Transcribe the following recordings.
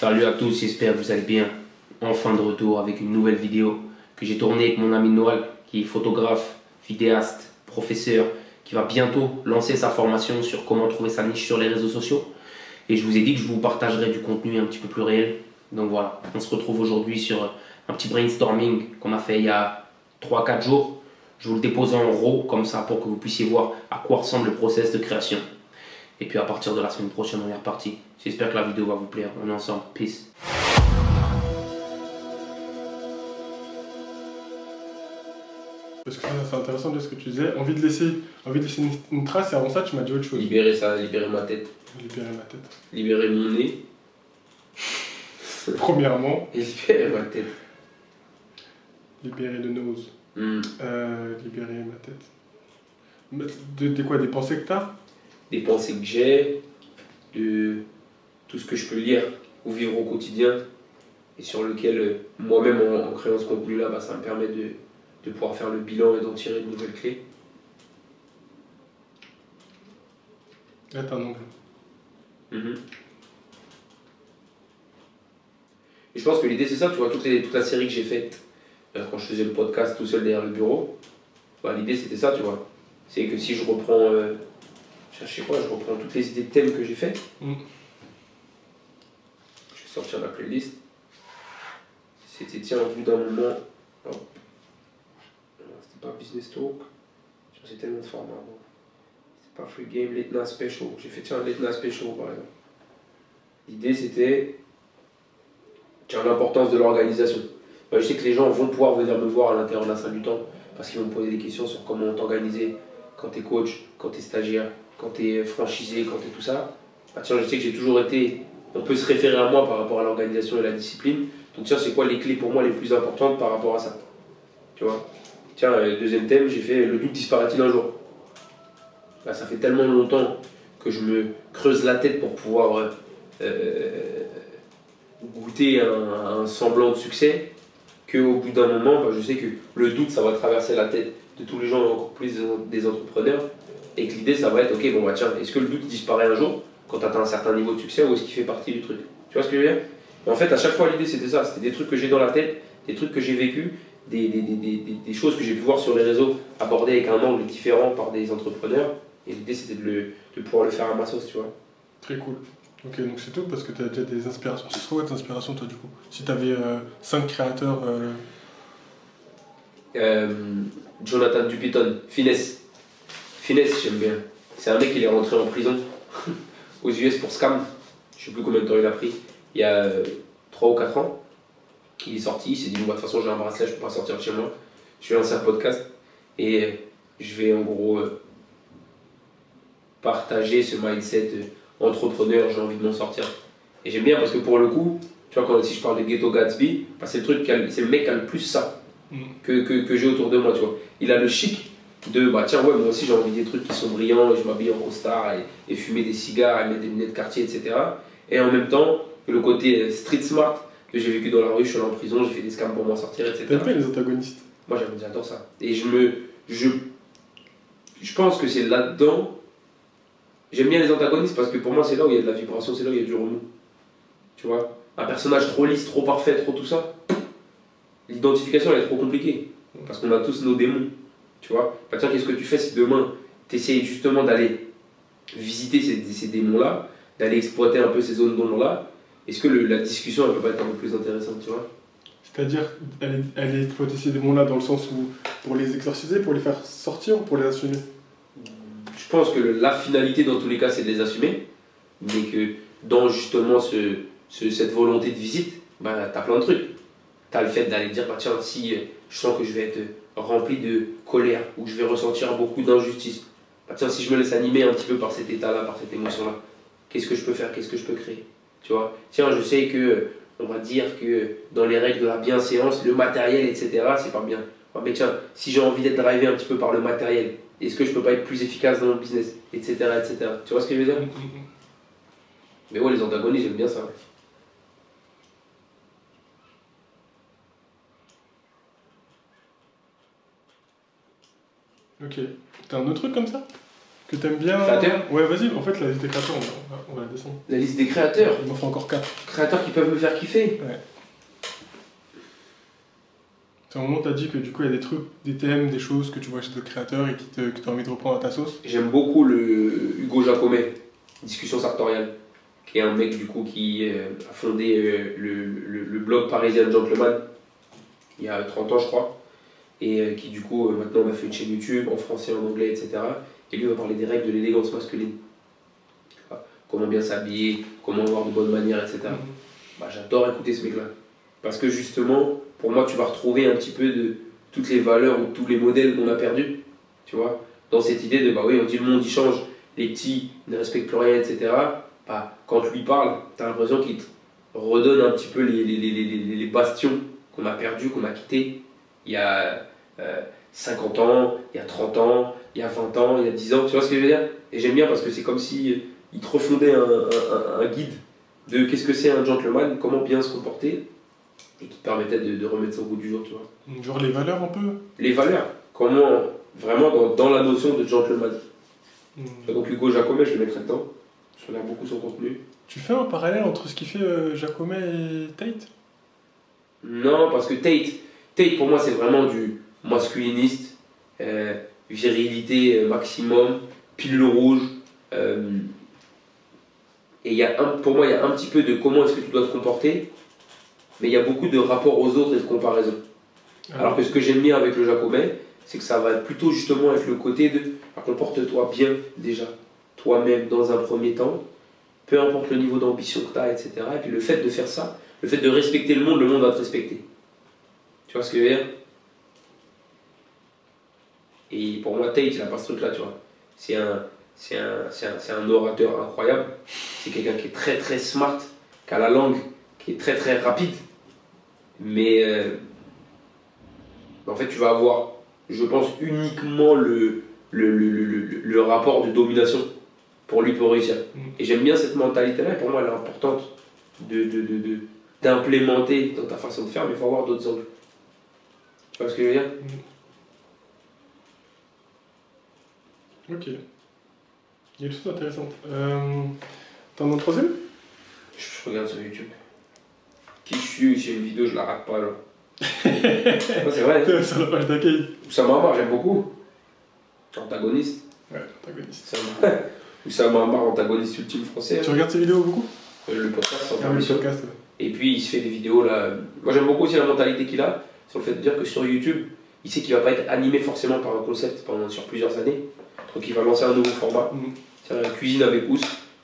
Salut à tous, j'espère que vous allez bien. Enfin de retour avec une nouvelle vidéo que j'ai tournée avec mon ami Noël, qui est photographe, vidéaste, professeur, qui va bientôt lancer sa formation sur comment trouver sa niche sur les réseaux sociaux. Et je vous ai dit que je vous partagerai du contenu un petit peu plus réel. Donc voilà, on se retrouve aujourd'hui sur un petit brainstorming qu'on a fait il y a 3-4 jours. Je vous le dépose en RAW comme ça pour que vous puissiez voir à quoi ressemble le process de création. Et puis à partir de la semaine prochaine, on est reparti. J'espère que la vidéo va vous plaire. On est ensemble. Peace. Parce que c'est intéressant de ce que tu disais. Envie de laisser une trace et avant ça, tu m'as dit autre chose. Libérer ça, libérer ma tête. Libérer ma tête. Libérer mon nez. Premièrement. Et libérer ma tête. Libérer le nose. Mm. Libérer ma tête. De quoi? Des pensées que t'as? Des pensées que j'ai, de tout ce que je peux lire ou vivre au quotidien et sur lequel moi-même en créant ce contenu-là, ça me permet de pouvoir faire le bilan et d'en tirer de nouvelles clés. Là, t'as un angle. Mm-hmm. Et je pense que l'idée c'est ça, tu vois, toute la série que j'ai faite quand je faisais le podcast tout seul derrière le bureau, l'idée c'était ça, tu vois. C'est que si je reprends, je sais quoi, je reprends toutes les idées de thèmes que j'ai faites. Je vais sortir la playlist. C'était tiens au bout d'un moment. Oh. C'était pas Business Talk. C'est tellement de formats. Bon. C'était pas Free Game, Late Night Special. J'ai fait tiens Late Night Special par exemple. L'idée c'était l'importance de l'organisation. Je sais que les gens vont pouvoir venir me voir à l'intérieur de la salle du temps parce qu'ils vont me poser des questions sur comment t'organiser quand t'es coach, quand t'es stagiaire, quand t'es franchisé, quand t'es tout ça. Tiens, je sais que j'ai toujours été. On peut se référer à moi par rapport à l'organisation et la discipline. Donc tiens, c'est quoi les clés pour moi les plus importantes par rapport à ça? Tu vois? Tiens, deuxième thème, j'ai fait le doute disparaît-il un jour? Ça fait tellement longtemps que je me creuse la tête pour pouvoir goûter un semblant de succès qu'au bout d'un moment, je sais que le doute, ça va traverser la tête de tous les gens, encore plus des entrepreneurs, et que l'idée, ça va être, ok, tiens, est-ce que le doute disparaît un jour quand tu atteins un certain niveau de succès ou est-ce qu'il fait partie du truc? Tu vois ce que je veux dire? Et en fait, à chaque fois, l'idée, c'était ça, c'était des trucs que j'ai dans la tête, des trucs que j'ai vécu, des choses que j'ai pu voir sur les réseaux abordées avec un angle différent par des entrepreneurs, et l'idée, c'était de pouvoir le faire à ma sauce, tu vois. Très cool. Ok, donc c'est tout parce que tu as déjà des inspirations. C'est quoi tes inspirations, toi, du coup? Si tu avais 5 créateurs. Jonathan Dupuytren, Finesse. Finesse, j'aime bien. C'est un mec qui est rentré en prison aux US pour scam. Je sais plus combien de temps il a pris. Il y a 3 ou 4 ans. Il est sorti, il s'est dit, de toute façon j'ai un bracelet, je peux pas sortir de chez moi. Je vais lancer un podcast et je vais en gros partager ce mindset entrepreneur, j'ai envie de m'en sortir. Et j'aime bien parce que pour le coup, tu vois, si je parle de Ghetto Gatsby, c'est c'est le mec qui a le plus ça que j'ai autour de moi, tu vois. Il a le chic de, tiens, ouais, moi aussi j'ai envie des trucs qui sont brillants, et je m'habille en costard, et fumer des cigares, et mettre des lunettes Cartier, etc. Et en même temps, le côté street smart, que j'ai vécu dans la rue, je suis allé en prison, j'ai fait des scams pour m'en sortir, etc. T'aimes bien les antagonistes? Moi j'adore ça. Et je pense que c'est là-dedans. J'aime bien les antagonistes parce que pour moi c'est là où il y a de la vibration, c'est là où il y a du remous. Tu vois, un personnage trop lisse, trop parfait, trop tout ça, l'identification elle est trop compliquée. Parce qu'on a tous nos démons. Tu vois, tiens, qu'est-ce que tu fais si demain tu essayes justement d'aller visiter ces démons-là, d'aller exploiter un peu ces zones d'ombre-là? Est-ce que la discussion elle peut pas être un peu plus intéressante, tu vois? C'est-à-dire, elle est exploiter ces démons-là dans le sens où pour les exorciser, pour les faire sortir ou pour les assumer? Je pense que la finalité dans tous les cas c'est de les assumer, mais que dans justement cette volonté de visite, t'as plein de trucs. T'as le fait d'aller dire, tiens, si je sens que je vais être rempli de colère ou je vais ressentir beaucoup d'injustice, tiens, si je me laisse animer un petit peu par cet état-là, par cette émotion-là, qu'est-ce que je peux faire, qu'est-ce que je peux créer? Tu vois, tiens, je sais que, on va dire que dans les règles de la bienséance, le matériel, etc., c'est pas bien. Mais tiens, si j'ai envie d'être drivé un petit peu par le matériel, est-ce que je peux pas être plus efficace dans mon business, etc., etc. Tu vois ce que je veux dire? Mais ouais, les antagonistes, j'aime bien ça. Ok. T'as un autre truc comme ça que t'aimes bien. Créateurs. Ouais, vas-y, en fait, la liste des créateurs, on va la descendre. La liste des créateurs. Il m'en faut encore 4. Créateurs qui peuvent me faire kiffer. Ouais. C'est un moment où t'as dit que du coup, il y a des trucs, des thèmes, des choses que tu vois chez d'autres créateurs et que t'as envie de reprendre à ta sauce. J'aime beaucoup le Hugo Jacomet, Discussion sartoriale, qui est un mec du coup qui a fondé le blog Parisian Gentleman il y a 30 ans je crois, et qui du coup maintenant on a fait une chaîne YouTube en français, en anglais, etc. Et lui va parler des règles de l'élégance masculine. Comment bien s'habiller, comment avoir de bonnes manières, etc. Bah, j'adore écouter ce mec-là. Parce que justement, pour moi, tu vas retrouver un petit peu de toutes les valeurs ou tous les modèles qu'on a perdus. Tu vois, dans cette idée de, bah oui, on dit le monde il change, les petits ne respectent plus rien, etc. Bah, quand tu lui parles, tu as l'impression qu'il te redonne un petit peu les bastions qu'on a perdus, qu'on a quittés il y a 50 ans, il y a 30 ans, il y a 20 ans, il y a 10 ans. Tu vois ce que je veux dire? Et j'aime bien parce que c'est comme si il te refondait un guide de qu'est-ce que c'est un gentleman, comment bien se comporter, et qui te permettait de remettre ça au goût du jour, tu vois. Genre les valeurs un peu. Les valeurs, comment vraiment dans la notion de gentleman. Donc Hugo Jacomet, je le mettrais dedans. Je regarde beaucoup son contenu. Tu fais un parallèle entre ce qu'il fait Jacomet et Tate? Non, parce que Tate pour moi c'est vraiment du masculiniste, virilité maximum, pile rouge. Et pour moi, il y a un petit peu de comment est-ce que tu dois te comporter, mais il y a beaucoup de rapport aux autres et de comparaison. Alors que ce que j'aime bien avec le Jacomet, c'est que ça va plutôt justement avec le côté de comporte-toi bien déjà, toi-même dans un premier temps, peu importe le niveau d'ambition que tu as, etc. Et puis le fait de faire ça, le fait de respecter le monde va te respecter. Tu vois ce que je veux dire? Et pour moi, Tate, il n'a pas ce truc-là, tu vois. C'est un orateur incroyable. C'est quelqu'un qui est très très smart, qui a la langue qui est très très rapide. Mais en fait, tu vas avoir, je pense, uniquement le rapport de domination pour lui pour réussir. Et j'aime bien cette mentalité-là, et pour moi, elle est importante d'implémenter dans ta façon de faire, mais il faut avoir d'autres angles. Tu vois ce que je veux dire? Ok. Il y a des choses intéressantes. T'en as un troisième? Je regarde sur YouTube. Qui je suis, j'ai une vidéo, je la rate pas là. Ouais, c'est vrai. Hein. Ça va pas d'accueil. Oussama Ammar, j'aime beaucoup. Antagoniste. Ouais, antagoniste. Oussama Ammar, antagoniste ultime français. Tu regardes ses vidéos beaucoup? Le podcast, sans le permission. podcast, ouais. Et puis il se fait des vidéos là. Moi j'aime beaucoup aussi la mentalité qu'il a, sur le fait de dire que sur YouTube, il sait qu'il va pas être animé forcément par un concept sur plusieurs années. Donc il va lancer un nouveau format. C'est une cuisine avec Ous.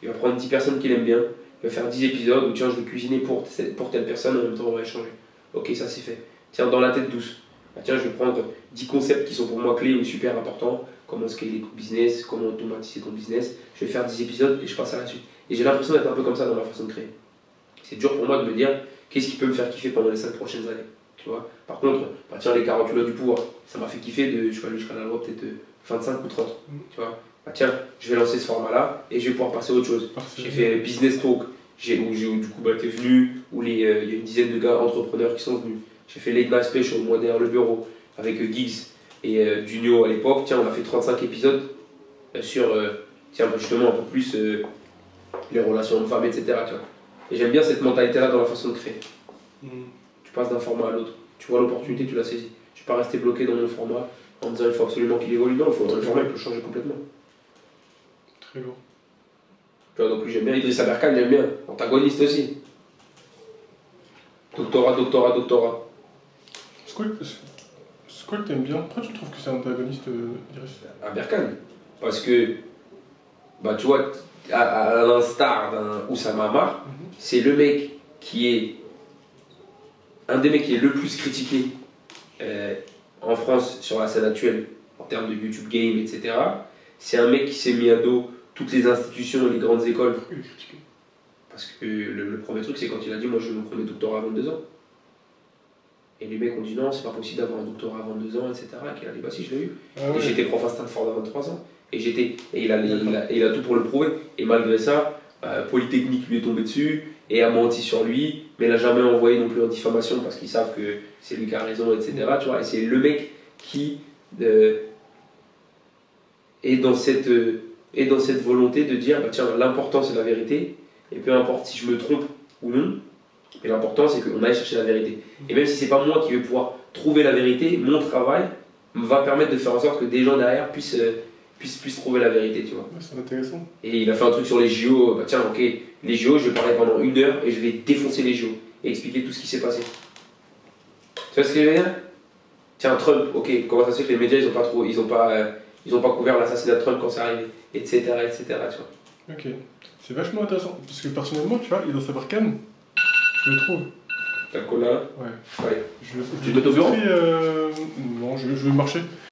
Il va prendre 10 personnes qu'il aime bien. Il va faire 10 épisodes où tiens, je vais cuisiner pour telle personne, en même temps on va échanger. Ok, ça c'est fait. Tiens, dans la tête douce. Bah, tiens, je vais prendre 10 concepts qui sont pour moi clés ou super importants. Comment scaler ton business, comment automatiser ton business. Je vais faire 10 épisodes et je passe à la suite. Et j'ai l'impression d'être un peu comme ça dans ma façon de créer. C'est dur pour moi de me dire qu'est-ce qui peut me faire kiffer pendant les 5 prochaines années. Tu vois. Par contre, bah, tiens, les 48 lois du pouvoir, ça m'a fait kiffer de, je vais aller jusqu'à la loi peut-être 25 ou 30. Tu vois. Bah, tiens, je vais lancer ce format-là et je vais pouvoir passer à autre chose. J'ai fait Business Talk, où du coup, bah, t'es venu, où il y a une dizaine de gars entrepreneurs qui sont venus. J'ai fait Late Night Special, moi derrière le bureau, avec Giggs et Dunio à l'époque. Tiens, on a fait 35 épisodes sur, tiens, justement, un peu plus les relations hommes-femmes, etc. Tu vois. Et j'aime bien cette mentalité-là dans la façon de créer. Tu passes d'un format à l'autre. Tu vois l'opportunité, tu la saisis. Je ne suis pas resté bloqué dans mon format en me disant il faut absolument qu'il évolue. Non, le format il peut changer complètement. Très lourd. Tu vois, donc lui j'aime bien. Idriss Aberkan, j'aime bien. Antagoniste aussi. Doctorat. C'est quoi que t'aimes bien? Pourquoi tu trouves que c'est antagoniste, Idriss? Aberkan. Parce que, bah, tu vois, à l'instar d'un Oussama Ammar, c'est le mec qui est un des mecs qui est le plus critiqué en France sur la scène actuelle en termes de YouTube Game, etc. C'est un mec qui s'est mis à dos toutes les institutions et les grandes écoles. Pourquoi il est critiqué? Parce que le premier truc, c'est quand il a dit moi je veux mon premier doctorat à 22 ans. Et les mecs ont dit non, c'est pas possible d'avoir un doctorat à 22 ans, etc. Et qu'il a dit bah si, je l'ai eu. Et j'étais prof à Stanford à 23 ans. Et il a tout pour le prouver. Et malgré ça, Polytechnique lui est tombé dessus et a menti sur lui, mais l'a jamais envoyé non plus en diffamation parce qu'ils savent que c'est lui qui a raison, etc. Tu vois, et c'est le mec qui est dans cette est dans cette volonté de dire bah, tiens, l'important c'est la vérité, et peu importe si je me trompe ou non, mais l'important c'est qu'on aille chercher la vérité. Et même si c'est pas moi qui vais pouvoir trouver la vérité, mon travail va permettre de faire en sorte que des gens derrière puissent trouver la vérité, tu vois. Ouais, c'est intéressant. Et il a fait un truc sur les JO, bah tiens, ok, les JO, je vais parler pendant 1 heure et je vais défoncer les JO et expliquer tout ce qui s'est passé. Tu vois ce que je veux dire? Tiens, Trump, ok, comment ça se fait que les médias ils ont pas couvert l'assassinat de Trump quand c'est arrivé, etc., etc., tu vois. Ok, c'est vachement intéressant. Parce que personnellement, tu vois, il doit savoir Cannes, je le trouve. T'as le col là? Ouais. Ouais. Je, Tu te mets au bureau? Non, je vais marcher.